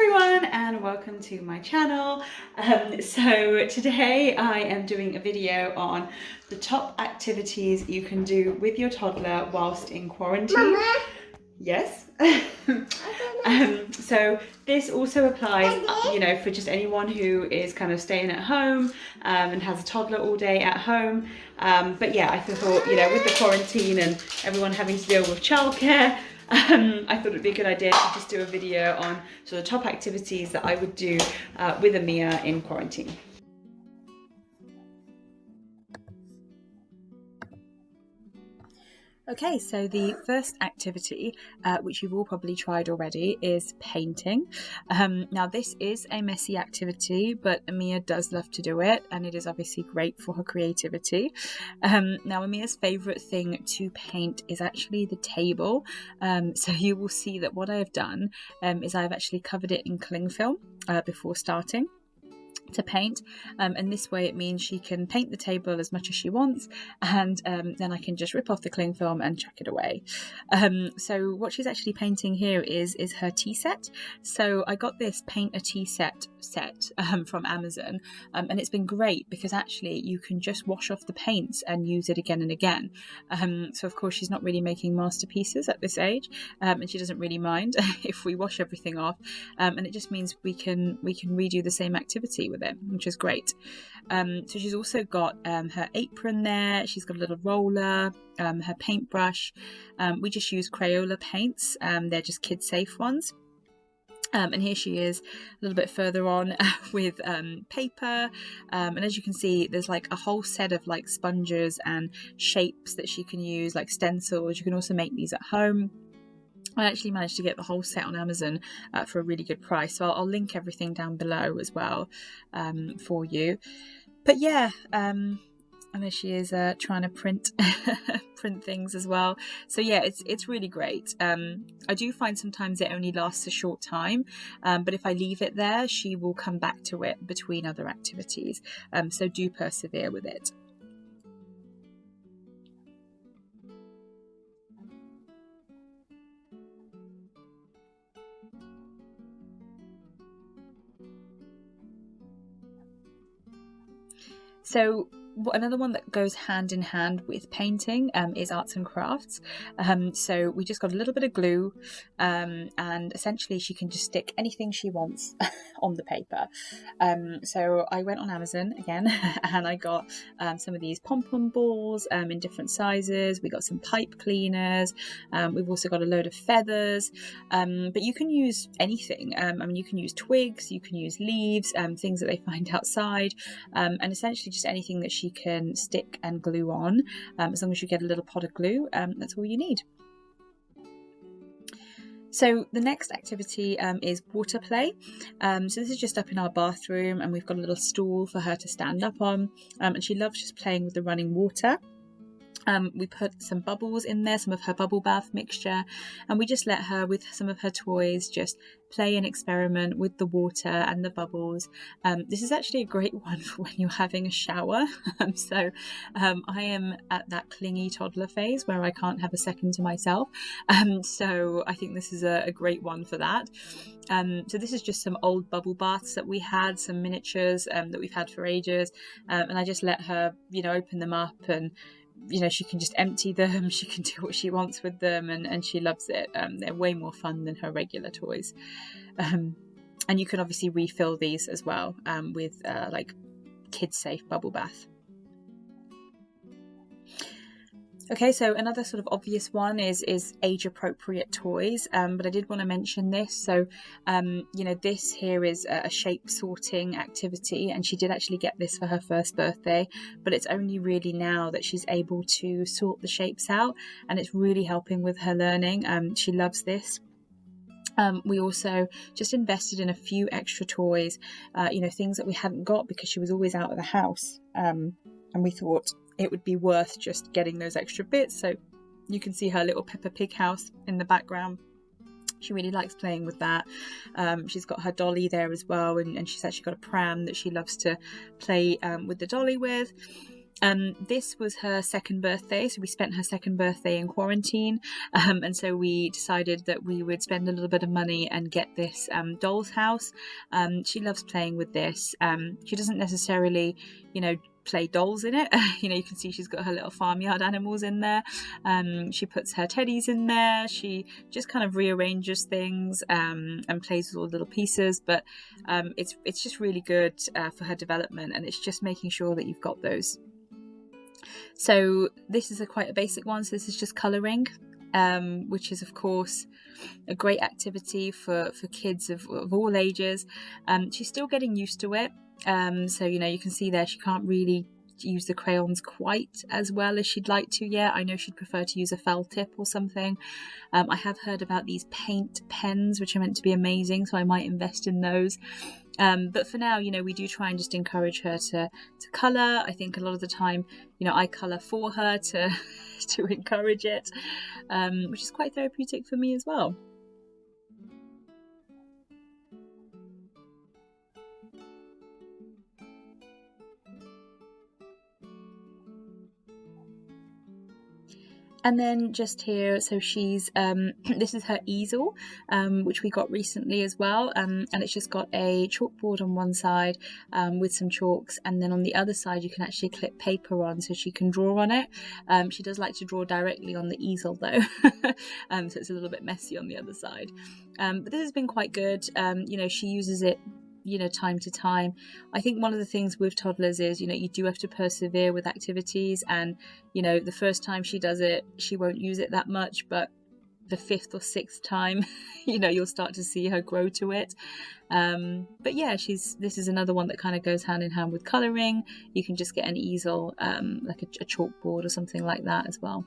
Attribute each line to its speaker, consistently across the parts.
Speaker 1: everyone and welcome to my channel. So today I am doing a video on the top activities you can do with your toddler whilst in quarantine. Mama. Yes. So this also applies, for just anyone who is kind of staying at home and has a toddler all day at home. But yeah, I thought, with the quarantine and everyone having to deal with childcare, I thought it'd be a good idea to just do a video on sort of top activities that I would do with Amia in quarantine. Okay, so the first activity, which you've all probably tried already, is painting. Now this is a messy activity, but Amia does love to do it, and it is obviously great for her creativity. Now Amia's favourite thing to paint is actually the table. So you will see that what I've done is I've actually covered it in cling film before starting to paint, and this way it means she can paint the table as much as she wants, and then I can just rip off the cling film and chuck it away. So what she's actually painting here is her tea set. So I got this paint a tea set from Amazon, and it's been great because actually you can just wash off the paints and use it again and again. So of course she's not really making masterpieces at this age, and she doesn't really mind if we wash everything off, and it just means we can redo the same activity with it, which is great. So she's also got her apron there, she's got a little roller, her paintbrush. We just use Crayola paints, they're just kid safe ones. And here she is a little bit further on with paper, and as you can see there's like a whole set of like sponges and shapes that she can use, like stencils. You can also make these at home. I actually managed to get the whole set on Amazon for a really good price, so I'll link everything down below as well for you. But yeah, and there she is trying to print print things as well. So yeah, it's really great. I do find sometimes it only lasts a short time, but if I leave it there, she will come back to it between other activities. So do persevere with it. So another one that goes hand in hand with painting is arts and crafts. So we just got a little bit of glue, and essentially she can just stick anything she wants on the paper. So I went on Amazon again and I got some of these pom-pom balls in different sizes. We got some pipe cleaners. We've also got a load of feathers, but you can use anything. You can use twigs, you can use leaves, things that they find outside, and essentially just anything that she can stick and glue on. As long as you get a little pot of glue, that's all you need. So the next activity is water play. So this is just up in our bathroom, and we've got a little stool for her to stand up on, and she loves just playing with the running water. We put some bubbles in there, some of her bubble bath mixture, and we just let her, with some of her toys, just play and experiment with the water and the bubbles. This is actually a great one for when you're having a shower. I am at that clingy toddler phase where I can't have a second to myself. So I think this is a great one for that. So this is just some old bubble baths that we had, some miniatures that we've had for ages, and I just let her, open them up, and she can just empty them, she can do what she wants with them, and she loves it. They're way more fun than her regular toys. And you can obviously refill these as well with like kid safe bubble bath. Okay, so another sort of obvious one is age appropriate toys, but I did want to mention this. So this here is a shape sorting activity, and she did actually get this for her first birthday, but it's only really now that she's able to sort the shapes out, and it's really helping with her learning. She loves this. We also just invested in a few extra toys, things that we hadn't got because she was always out of the house, and we thought it would be worth just getting those extra bits. So you can see her little Peppa Pig house in the background. She really likes playing with that. She's got her dolly there as well, and she's actually got a pram that she loves to play with the dolly with. This was her second birthday, so we spent her second birthday in quarantine, and so we decided that we would spend a little bit of money and get this doll's house. She loves playing with this. She doesn't necessarily, play dolls in it. You can see she's got her little farmyard animals in there. She puts her teddies in there. She just kind of rearranges things and plays with all the little pieces, but it's just really good for her development, and it's just making sure that you've got those. So this is quite a basic one. So this is just colouring, which is of course a great activity for kids of all ages. She's still getting used to it. So you can see there she can't really use the crayons quite as well as she'd like to yet. I know she'd prefer to use a felt tip or something. I have heard about these paint pens, which are meant to be amazing, so I might invest in those. But for now, we do try and just encourage her to colour. I think a lot of the time, I colour for her to encourage it, which is quite therapeutic for me as well. And then just here, so she's this is her easel, which we got recently as well, and it's just got a chalkboard on one side with some chalks, and then on the other side you can actually clip paper on so she can draw on it. She does like to draw directly on the easel though, so it's a little bit messy on the other side, but this has been quite good. She uses it time to time. I think one of the things with toddlers is you do have to persevere with activities, and the first time she does it she won't use it that much, but the fifth or sixth time you'll start to see her grow to it. But yeah, this is another one that kind of goes hand in hand with colouring. You can just get an easel, like a chalkboard or something like that as well.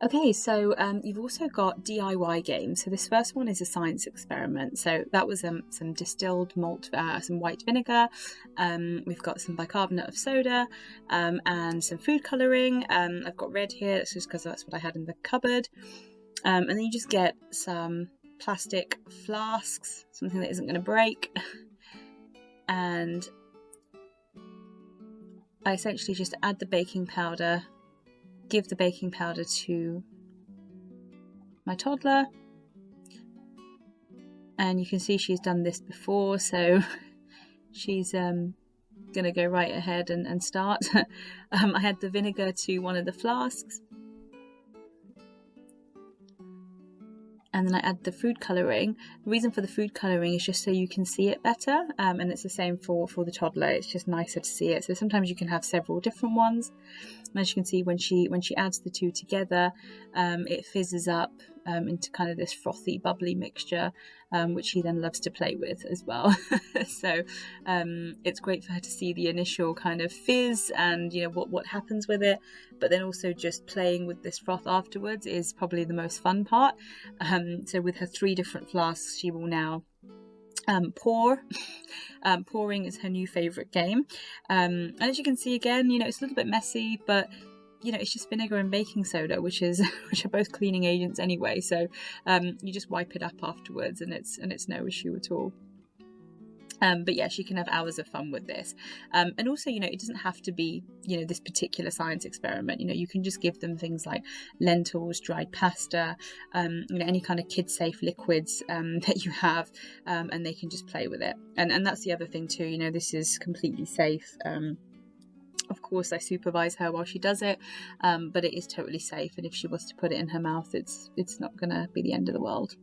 Speaker 1: Okay, so you've also got DIY games. So this first one is a science experiment. So that was some distilled malt, some white vinegar. We've got some bicarbonate of soda and some food colouring. I've got red here. That's just because that's what I had in the cupboard. And then you just get some plastic flasks, something that isn't going to break. And I essentially just add the baking powder, give the baking powder to my toddler, and you can see she's done this before, so she's gonna go right ahead and start. I had the vinegar to one of the flasks, and then I add the food colouring. The reason for the food colouring is just so you can see it better, and it's the same for the toddler. It's just nicer to see it. So sometimes you can have several different ones. And as you can see, when she adds the two together, it fizzes up into kind of this frothy, bubbly mixture, which he then loves to play with as well. So it's great for her to see the initial kind of fizz and what happens with it, but then also just playing with this froth afterwards is probably the most fun part. So with her 3 different flasks, she will now pour. Pouring is her new favourite game, and as you can see again, it's a little bit messy, but it's just vinegar and baking soda, which are both cleaning agents anyway, so you just wipe it up afterwards and it's no issue at all. But yeah, she can have hours of fun with this, and also it doesn't have to be this particular science experiment. You can just give them things like lentils, dried pasta, any kind of kid safe liquids that you have, and they can just play with it. And that's the other thing too, this is completely safe. Of course, I supervise her while she does it, but it is totally safe. And if she was to put it in her mouth, it's not going to be the end of the world.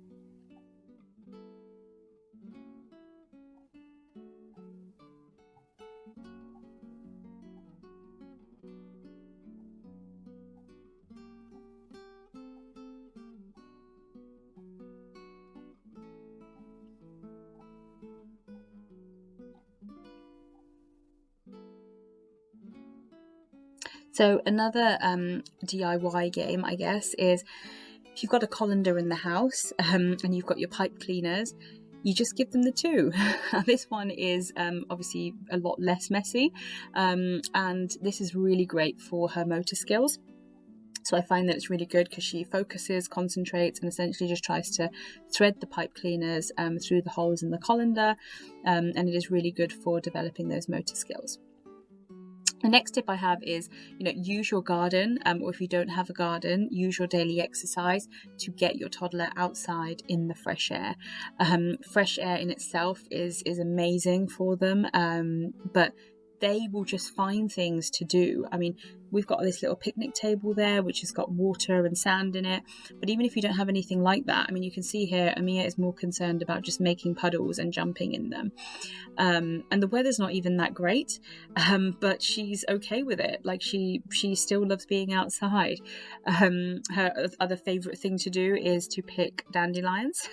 Speaker 1: So another DIY game, I guess, is if you've got a colander in the house and you've got your pipe cleaners, you just give them the two. This one is obviously a lot less messy, and this is really great for her motor skills. So I find that it's really good because she focuses, concentrates, and essentially just tries to thread the pipe cleaners through the holes in the colander, and it is really good for developing those motor skills. The next tip I have is, use your garden, or if you don't have a garden, use your daily exercise to get your toddler outside in the fresh air. Fresh air in itself is amazing for them, but they will just find things to do. I mean, we've got this little picnic table there, which has got water and sand in it. But even if you don't have anything like that, I mean, you can see here, Amia is more concerned about just making puddles and jumping in them. And the weather's not even that great, but she's okay with it. Like she still loves being outside. Her other favourite thing to do is to pick dandelions.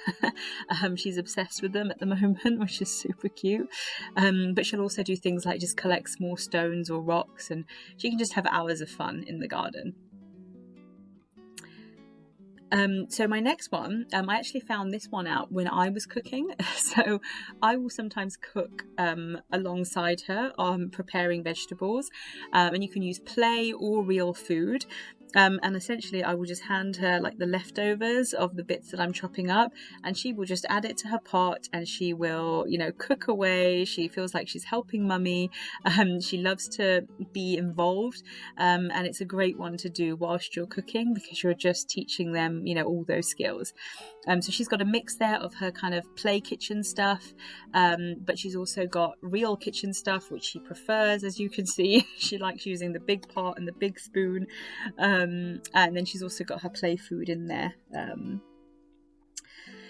Speaker 1: She's obsessed with them at the moment, which is super cute. But she'll also do things like just collect small stones or rocks, and she can just have hours of fun in the garden. So my next one, I actually found this one out when I was cooking. So I will sometimes cook alongside her on preparing vegetables, and you can use play or real food. And essentially I will just hand her like the leftovers of the bits that I'm chopping up, and she will just add it to her pot, and she will, cook away. She feels like she's helping mummy. She loves to be involved, and it's a great one to do whilst you're cooking because you're just teaching them, all those skills. So she's got a mix there of her kind of play kitchen stuff, but she's also got real kitchen stuff, which she prefers, as you can see. She likes using the big pot and the big spoon. And then she's also got her play food in there.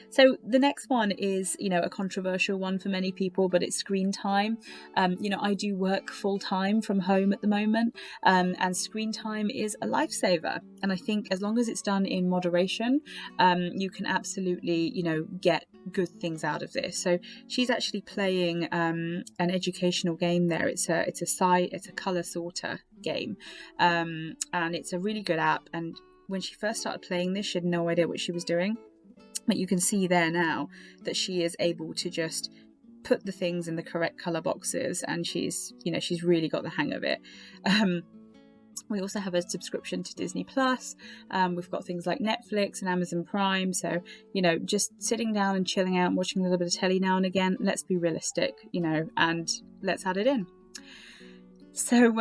Speaker 1: So the next one is, a controversial one for many people, but it's screen time. I do work full time from home at the moment, and screen time is a lifesaver. And I think as long as it's done in moderation, you can absolutely, get good things out of this. So she's actually playing an educational game there. It's a colour sorter game, and it's a really good app. And when she first started playing this, she had no idea what she was doing. But you can see there now that she is able to just put the things in the correct colour boxes, and she's really got the hang of it. We also have a subscription to Disney Plus. We've got things like Netflix and Amazon Prime. So, just sitting down and chilling out and watching a little bit of telly now and again. Let's be realistic, and let's add it in. So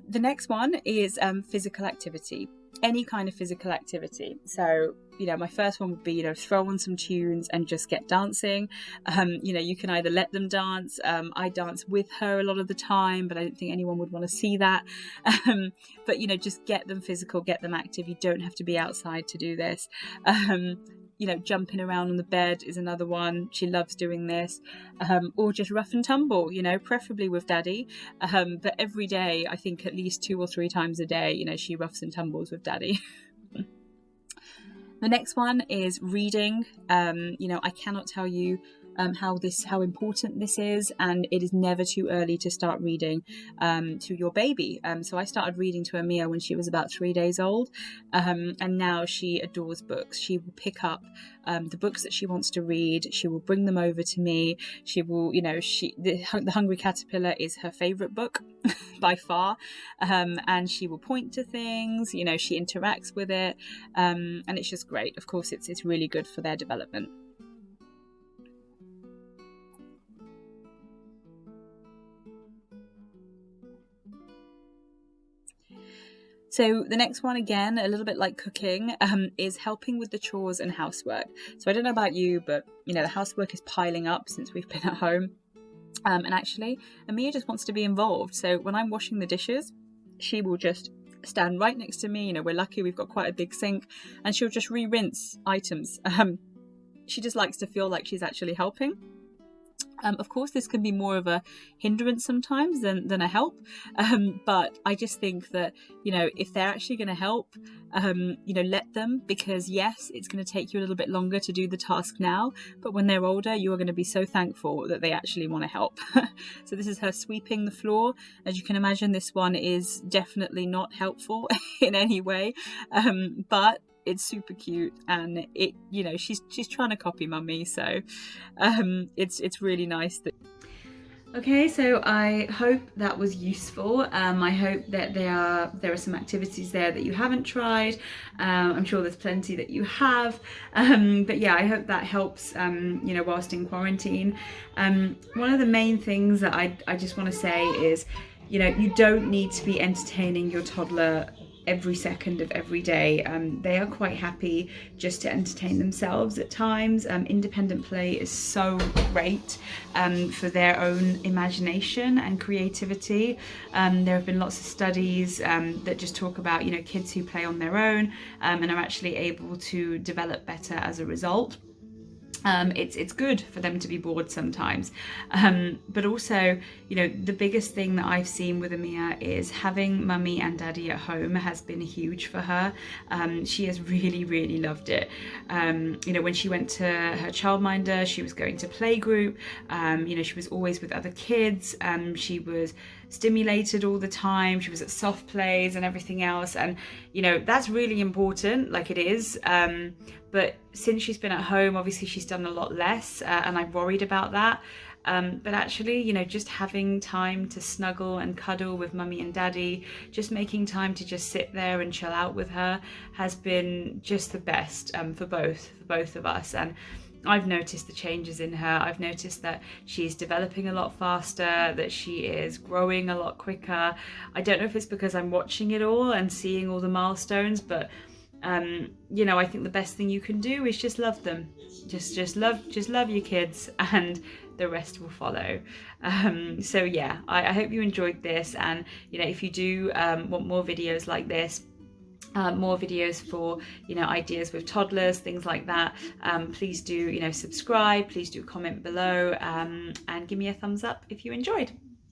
Speaker 1: the next one is physical activity. Any kind of physical activity. So, my first one would be, throw on some tunes and just get dancing. You can either let them dance. I dance with her a lot of the time, but I don't think anyone would want to see that. But, just get them physical, get them active. You don't have to be outside to do this. Jumping around on the bed is another one. She loves doing this. Or just rough and tumble, preferably with daddy. But every day, I think at least 2 or 3 times a day, she roughs and tumbles with daddy. The next one is reading. I cannot tell you how important this is, and it is never too early to start reading to your baby. So I started reading to Amia when she was about 3 days old, and now she adores books. She will pick up the books that she wants to read. She will bring them over to me. She will, the Hungry Caterpillar is her favourite book by far, and she will point to things. She interacts with it, and it's just great. Of course, it's really good for their development. So the next one, again, a little bit like cooking, is helping with the chores and housework. So I don't know about you, but, the housework is piling up since we've been at home. And actually, Amia just wants to be involved. So when I'm washing the dishes, she will just stand right next to me. You know, we're lucky we've got quite a big sink, and she'll just re-rinse items. She just likes to feel like she's actually helping. Of course, this can be more of a hindrance sometimes than a help. But I just think that, you know, if they're actually going to help, you know, let them, because yes, it's going to take you a little bit longer to do the task now, but when they're older, you are going to be so thankful that they actually want to help. So this is her sweeping the floor. As you can imagine, this one is definitely not helpful in any way, but it's super cute, and it, you know, she's trying to copy mummy, so it's really nice that. Okay, so I hope that was useful. I hope that there are some activities there that you haven't tried. I'm sure there's plenty that you have, but yeah, I hope that helps, you know, whilst in quarantine. One of the main things that I just want to say is, you know, you don't need to be entertaining your toddler every second of every day. They are quite happy just to entertain themselves at times. Independent play is so great for their own imagination and creativity. There have been lots of studies that just talk about, you know, kids who play on their own and are actually able to develop better as a result. It's good for them to be bored sometimes, but also, you know, the biggest thing that I've seen with Amia is having mummy and daddy at home has been huge for her. She has really loved it. You know, when she went to her childminder, she was going to playgroup, you know, she was always with other kids, she was stimulated all the time, she was at soft plays and everything else, and you know, that's really important, like it is, but since she's been at home, obviously she's done a lot less, and I'm worried about that. But actually, you know, just having time to snuggle and cuddle with mummy and daddy, just making time to just sit there and chill out with her has been just the best for both of us. And I've noticed the changes in her. I've noticed that she's developing a lot faster, that she is growing a lot quicker. I don't know if it's because I'm watching it all and seeing all the milestones, but you know, I think the best thing you can do is just love them. Just love your kids, and the rest will follow. So yeah, I hope you enjoyed this, and you know, if you do want more videos like this, more videos for, you know, ideas with toddlers, things like that, please do, you know, subscribe, please do comment below, and give me a thumbs up if you enjoyed.